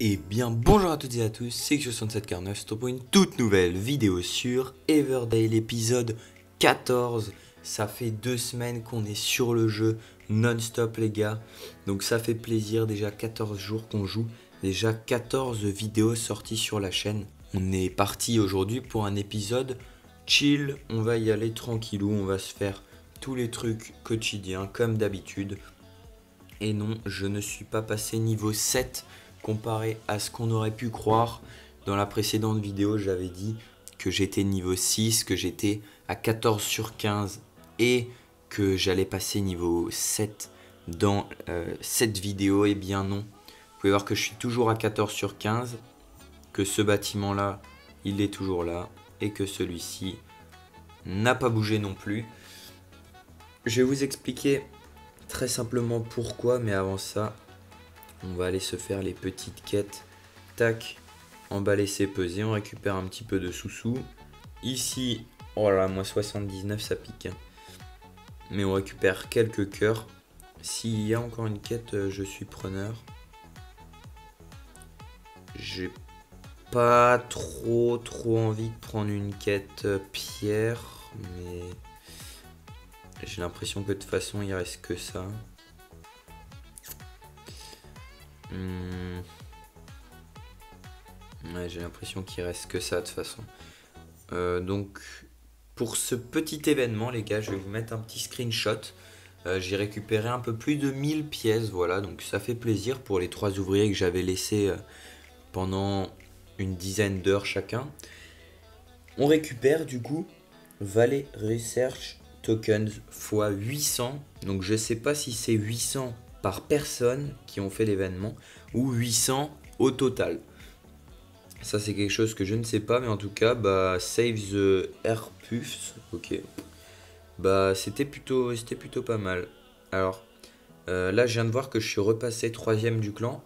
Et bien bonjour à toutes et à tous, c'est Xio6749, c'est pour une toute nouvelle vidéo sur Everday, l'épisode 14. Ça fait 2 semaines qu'on est sur le jeu non-stop les gars, donc ça fait plaisir, déjà 14 jours qu'on joue, déjà 14 vidéos sorties sur la chaîne. On est parti aujourd'hui pour un épisode chill, on va y aller tranquillou, on va se faire tous les trucs quotidiens comme d'habitude. Et non, je ne suis pas passé niveau 7 comparé à ce qu'on aurait pu croire. Dans la précédente vidéo, j'avais dit que j'étais niveau 6, que j'étais à 14 sur 15 et que j'allais passer niveau 7 dans cette vidéo. Et bien non, vous pouvez voir que je suis toujours à 14 sur 15, que ce bâtiment-là, il est toujours là et que celui-ci n'a pas bougé non plus. Je vais vous expliquer très simplement pourquoi, mais avant ça, on va aller se faire les petites quêtes. Tac, emballer c'est peser, on récupère un petit peu de sous-sous. Ici, oh là, moins 79, ça pique. Mais on récupère quelques cœurs. S'il y a encore une quête, je suis preneur. J'ai pas trop envie de prendre une quête pierre, mais j'ai l'impression que de toute façon, il reste que ça. Ouais, j'ai l'impression qu'il reste que ça de toute façon. Donc pour ce petit événement les gars, je vais vous mettre un petit screenshot. J'ai récupéré un peu plus de 1000 pièces, voilà, donc ça fait plaisir pour les 3 ouvriers que j'avais laissés pendant une dizaine d'heures chacun. On récupère du coup Valley Research Tokens x 800. Donc je sais pas si c'est 800 par personne qui ont fait l'événement ou 800 au total. Ça c'est quelque chose que je ne sais pas, mais en tout cas, bah, save the air puffs, ok. Bah c'était plutôt pas mal. Alors, là je viens de voir que je suis repassé 3ème du clan.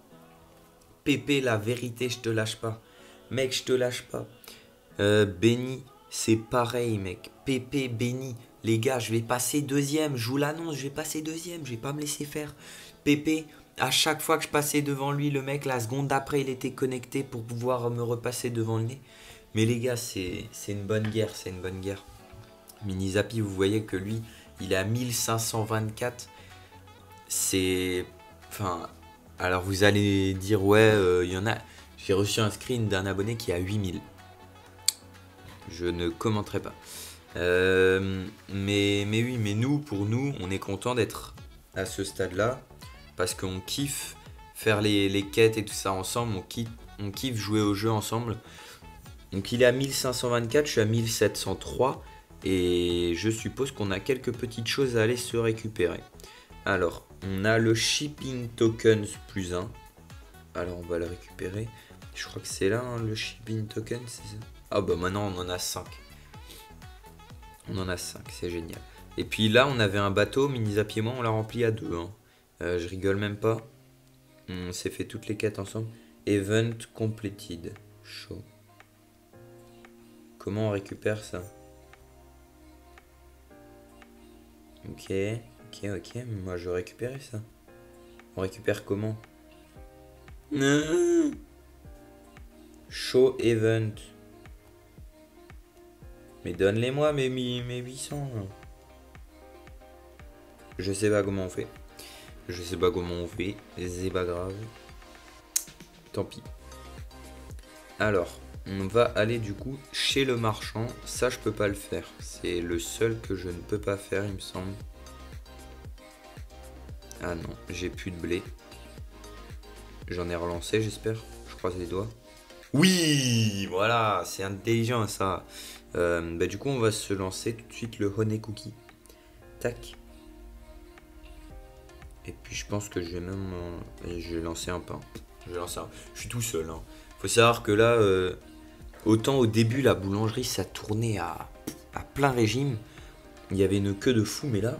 Pépé, la vérité, je te lâche pas. Mec, je te lâche pas. Benny, c'est pareil mec. Pépé, Benny. Les gars, je vais passer 2ème, je vous l'annonce, je vais passer 2ème, je vais pas me laisser faire. Pépé, à chaque fois que je passais devant lui, le mec, la seconde d'après, il était connecté pour pouvoir me repasser devant le nez. Mais les gars, c'est une bonne guerre, c'est une bonne guerre. Mini Zappy, vous voyez que lui, il est à 1524. C'est... Enfin... Alors vous allez dire, ouais, il y en a... J'ai reçu un screen d'un abonné qui a 8000. Je ne commenterai pas. Mais oui, mais nous, pour nous, on est content d'être à ce stade-là. Parce qu'on kiffe faire les quêtes et tout ça ensemble. On kiffe jouer au jeu ensemble. Donc il est à 1524, je suis à 1703. Et je suppose qu'on a quelques petites choses à aller se récupérer. Alors, on a le shipping tokens plus 1. Alors on va le récupérer. Je crois que c'est là, hein, le shipping token, c'est ça. Ah bah maintenant on en a 5. On en a 5, c'est génial. Et puis là on avait un bateau, Mini-Zappy et moi on l'a rempli à 2. Hein. Je rigole même pas. On s'est fait toutes les quêtes ensemble. Event completed. Chaud. Comment on récupère ça? Ok, moi je vais récupérer ça. On récupère comment? Show event. Mais donne-les-moi mes 800. Je sais pas comment on fait. C'est pas grave. Tant pis. Alors, on va aller du coup chez le marchand. Ça, je peux pas le faire. C'est le seul que je ne peux pas faire, il me semble. Ah non, j'ai plus de blé. J'en ai relancé, j'espère. Je croise les doigts. Oui, voilà, c'est intelligent ça. Bah, du coup, on va se lancer tout de suite le honey cookie. Tac. Et puis, je pense que je vais même... je vais lancer un pain. Je suis tout seul. Hein. Faut savoir que là, autant au début, la boulangerie, ça tournait à plein régime. Il y avait une queue de fou, mais là,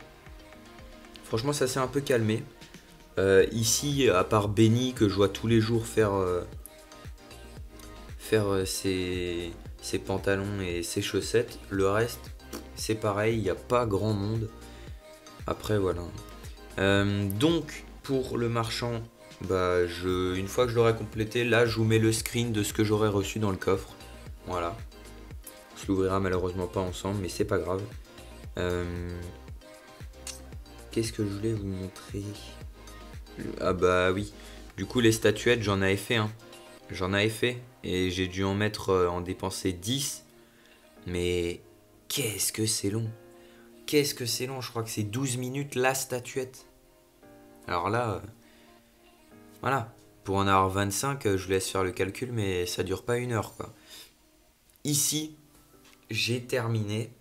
franchement, ça s'est un peu calmé. Ici, à part Benny, que je vois tous les jours faire ses pantalons et ses chaussettes, le reste, c'est pareil, il n'y a pas grand monde. Après, voilà. Donc, pour le marchand, Bah, une fois que je l'aurai complété, là, je vous mets le screen de ce que j'aurai reçu dans le coffre. Voilà. On se l'ouvrira malheureusement pas ensemble, mais c'est pas grave. Qu'est-ce que je voulais vous montrer? Ah bah oui. Du coup, les statuettes, j'en avais fait, hein. J'en avais fait. Et j'ai dû en mettre, en dépenser 10. Mais qu'est-ce que c'est long. Qu'est-ce que c'est long. Je crois que c'est 12 minutes la statuette. Alors là, voilà. Pour en avoir 25, je vous laisse faire le calcul, mais ça dure pas 1 heure, quoi. Ici, j'ai terminé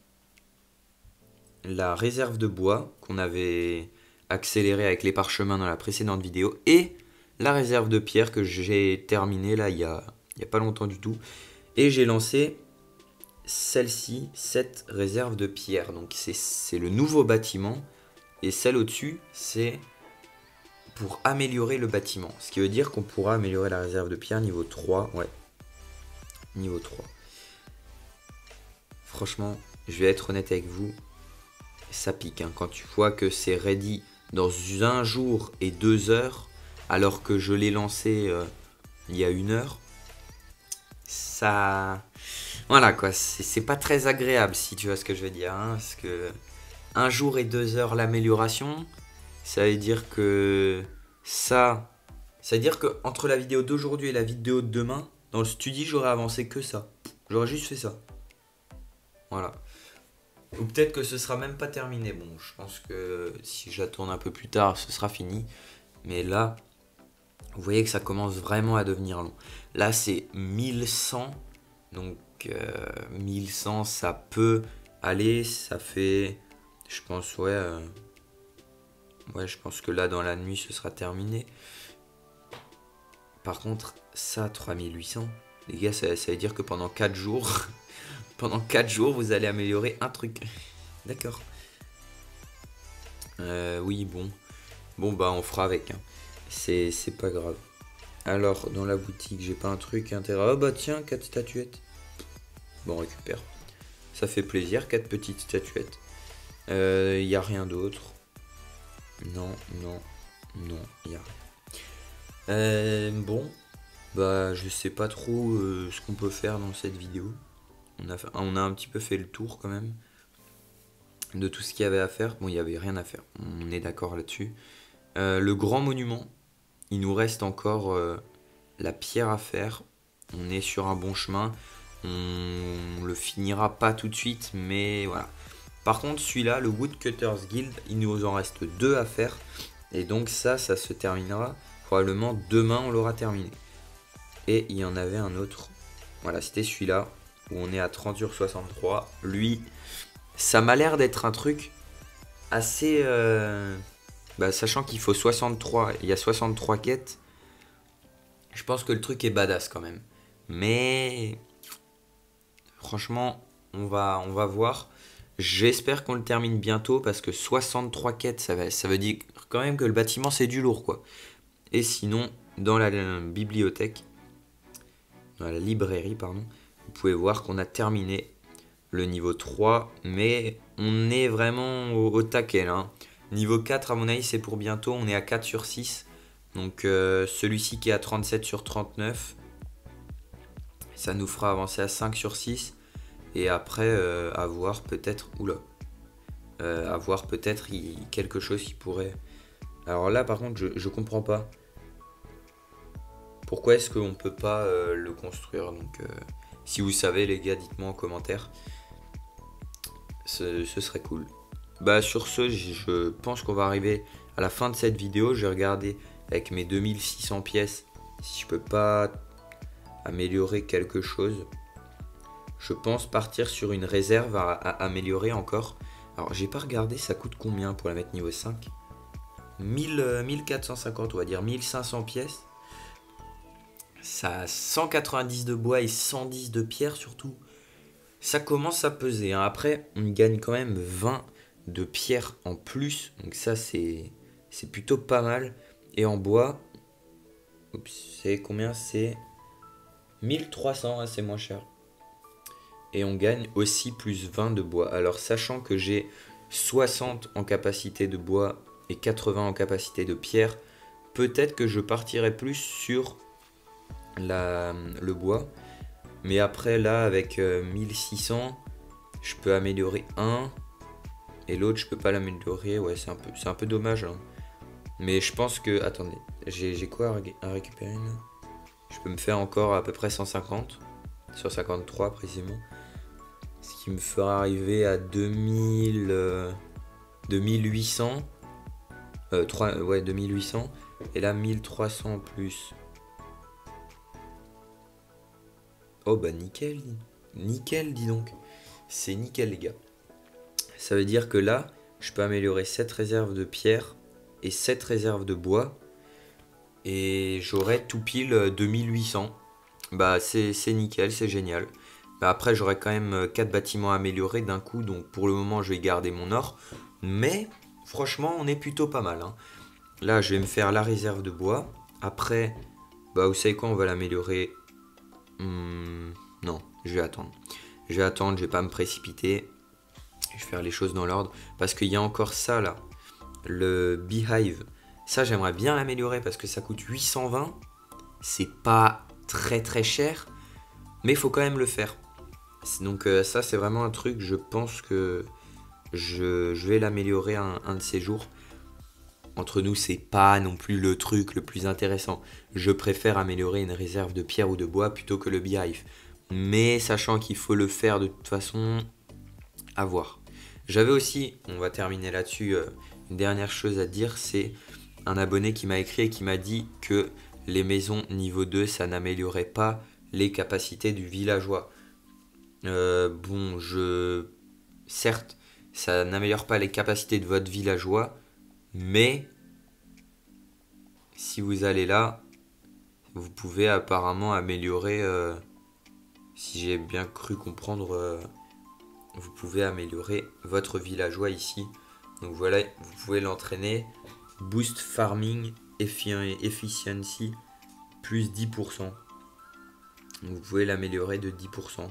la réserve de bois qu'on avait accélérée avec les parchemins dans la précédente vidéo et la réserve de pierre que j'ai terminée là il y a pas longtemps du tout. Et j'ai lancé celle-ci, cette réserve de pierre. Donc c'est le nouveau bâtiment et celle au-dessus, c'est pour améliorer le bâtiment. Ce qui veut dire qu'on pourra améliorer la réserve de pierre niveau 3. Ouais, niveau 3. Franchement, je vais être honnête avec vous, ça pique, hein. Quand tu vois que c'est ready dans 1 jour et 2 heures, alors que je l'ai lancé il y a 1 heure, ça... Voilà quoi, c'est pas très agréable si tu vois ce que je veux dire, hein, parce que 1 jour et 2 heures l'amélioration, ça veut dire que ça veut dire que entre la vidéo d'aujourd'hui et la vidéo de demain, dans le studio j'aurais avancé que ça. J'aurais juste fait ça. Voilà. Ou peut-être que ce sera même pas terminé. Bon, je pense que si j'attends un peu plus tard, ce sera fini. Mais là, vous voyez que ça commence vraiment à devenir long. Là, c'est 1100. Donc, 1100, ça peut aller. Ça fait, je pense, ouais. Ouais, je pense que là, dans la nuit, ce sera terminé. Par contre, ça, 3800. Les gars, ça veut dire que pendant 4 jours... Pendant 4 jours, vous allez améliorer un truc. D'accord. Oui, bon. Bon, bah, on fera avec. Hein. C'est pas grave. Alors, dans la boutique, j'ai pas un truc intéressant. Oh, bah, tiens, 4 statuettes. Bon, on récupère. Ça fait plaisir, 4 petites statuettes. Y a rien d'autre. Non, non, non, y a rien. Bon. Bah, je sais pas trop ce qu'on peut faire dans cette vidéo. On a un petit peu fait le tour quand même de tout ce qu'il y avait à faire. Bon, il n'y avait rien à faire, on est d'accord là-dessus. Le grand monument, il nous reste encore la pierre à faire. On est sur un bon chemin. On le finira pas tout de suite, mais voilà. Par contre, celui-là, le Woodcutters Guild, il nous en reste 2 à faire. Et donc ça se terminera. Probablement demain, on l'aura terminé. Et il y en avait un autre. Voilà, c'était celui-là. Où on est à 30/63. Lui, ça m'a l'air d'être un truc assez... sachant qu'il faut 63, il y a 63 quêtes. Je pense que le truc est badass quand même. Mais... Franchement, on va voir. J'espère qu'on le termine bientôt parce que 63 quêtes, ça veut dire quand même que le bâtiment c'est du lourd quoi. Et sinon, dans la bibliothèque, dans la librairie, pardon, vous pouvez voir qu'on a terminé le niveau 3, mais on est vraiment au taquet là. Niveau 4, à mon avis, c'est pour bientôt. On est à 4/6. Donc celui-ci qui est à 37/39, ça nous fera avancer à 5/6. Et après, à voir peut-être... Oula. À voir peut-être quelque chose qui pourrait... Alors là, par contre, je comprends pas. Pourquoi est-ce qu'on peut pas le construire? Donc, si vous savez, les gars, dites-moi en commentaire. Ce serait cool. Bah, sur ce, je pense qu'on va arriver à la fin de cette vidéo. Je vais regarder avec mes 2600 pièces si je peux pas améliorer quelque chose. Je pense partir sur une réserve à améliorer encore. Alors, j'ai pas regardé, ça coûte combien pour la mettre niveau 5? 1450, on va dire 1500 pièces. Ça a 190 de bois et 110 de pierre surtout. Ça commence à peser. Hein. Après, on gagne quand même 20 de pierre en plus. Donc ça, c'est plutôt pas mal. Et en bois, c'est combien? C'est 1300, hein, c'est moins cher. Et on gagne aussi plus 20 de bois. Alors, sachant que j'ai 60 en capacité de bois et 80 en capacité de pierre, peut-être que je partirai plus sur le bois. Mais après là avec 1600, je peux améliorer un. Et l'autre je peux pas l'améliorer. Ouais, c'est un peu dommage hein. Mais je pense que... Attendez, j'ai quoi à récupérer là? Je peux me faire encore à peu près 150. Sur 53 précisément. Ce qui me fera arriver à 2800. 2800. Et là 1300 en plus. Oh bah nickel. Nickel dis donc. C'est nickel les gars. Ça veut dire que là, je peux améliorer 7 réserves de pierre et 7 réserves de bois. Et j'aurai tout pile 2800. Bah c'est nickel, c'est génial. Bah, après j'aurai quand même 4 bâtiments améliorés d'un coup. Donc pour le moment je vais garder mon or. Mais franchement on est plutôt pas mal hein. Là je vais me faire la réserve de bois. Après, bah vous savez quoi, on va l'améliorer. Non, je vais attendre. Je vais pas me précipiter. Je vais faire les choses dans l'ordre. Parce qu'il y a encore ça là. Le Beehive. Ça j'aimerais bien l'améliorer parce que ça coûte 820. C'est pas très cher. Mais il faut quand même le faire. Donc ça c'est vraiment un truc, je pense que je vais l'améliorer un de ces jours. Entre nous c'est pas non plus le truc le plus intéressant. Je préfère améliorer une réserve de pierre ou de bois plutôt que le Beehive. Mais sachant qu'il faut le faire de toute façon, à voir. J'avais aussi, on va terminer là-dessus, une dernière chose à dire, c'est un abonné qui m'a écrit et qui m'a dit que les maisons niveau 2, ça n'améliorait pas les capacités du villageois. Certes, ça n'améliore pas les capacités de votre villageois, mais si vous allez là, vous pouvez apparemment améliorer, si j'ai bien cru comprendre, vous pouvez améliorer votre villageois ici. Donc voilà, vous pouvez l'entraîner. Boost Farming Efficiency plus 10%. Donc vous pouvez l'améliorer de 10%.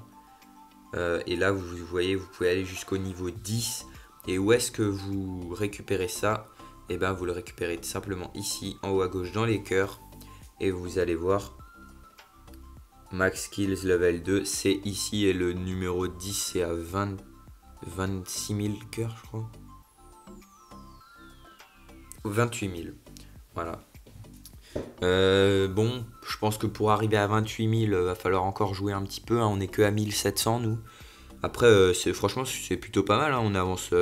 Et là, vous voyez, vous pouvez aller jusqu'au niveau 10. Et où est-ce que vous récupérez ça? Et bien, vous le récupérez tout simplement ici, en haut à gauche, dans les cœurs. Et vous allez voir, Max Skills Level 2, c'est ici. Et le numéro 10, c'est à 26 000 cœurs, je crois. 28 000. Voilà. Bon, je pense que pour arriver à 28 000, va falloir encore jouer un petit peu. Hein. On n'est que à 1700, nous. Après, franchement, c'est plutôt pas mal. Hein. On avance,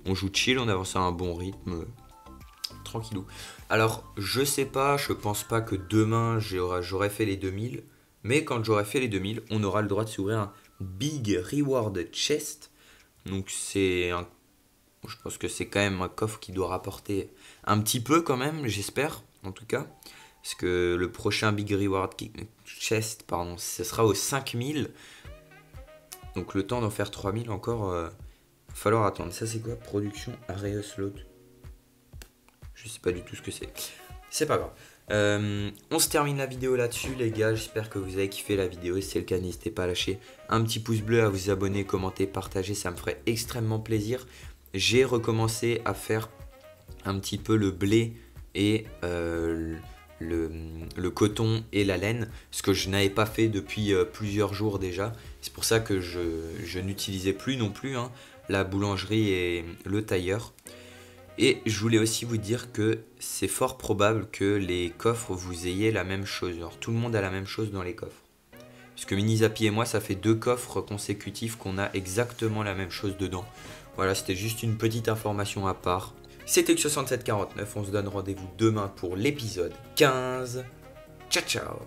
on joue chill, on avance à un bon rythme. Tranquillou. Alors, je sais pas, je pense pas que demain, j'aurai fait les 2000. Mais quand j'aurai fait les 2000, on aura le droit de s'ouvrir un Big Reward Chest. Donc, je pense que c'est quand même un coffre qui doit rapporter un petit peu quand même, j'espère, en tout cas. Parce que le prochain Big Reward Chest, pardon, ce sera aux 5000. Donc le temps d'en faire 3000 encore, va falloir attendre. Ça c'est quoi? Production Area Slot. Je sais pas du tout ce que c'est. C'est pas grave. On se termine la vidéo là-dessus les gars. J'espère que vous avez kiffé la vidéo. Si c'est le cas, n'hésitez pas à lâcher un petit pouce bleu, à vous abonner, commenter, partager. Ça me ferait extrêmement plaisir. J'ai recommencé à faire un petit peu le blé et le coton et la laine, ce que je n'avais pas fait depuis plusieurs jours déjà. C'est pour ça que je n'utilisais plus non plus la boulangerie et le tailleur. Et je voulais aussi vous dire que c'est fort probable que les coffres vous ayez la même chose. Alors tout le monde a la même chose dans les coffres. Parce que Minizapi et moi, ça fait 2 coffres consécutifs qu'on a exactement la même chose dedans. Voilà, c'était juste une petite information à part. C'était que 6749, on se donne rendez-vous demain pour l'épisode 15. Ciao ciao.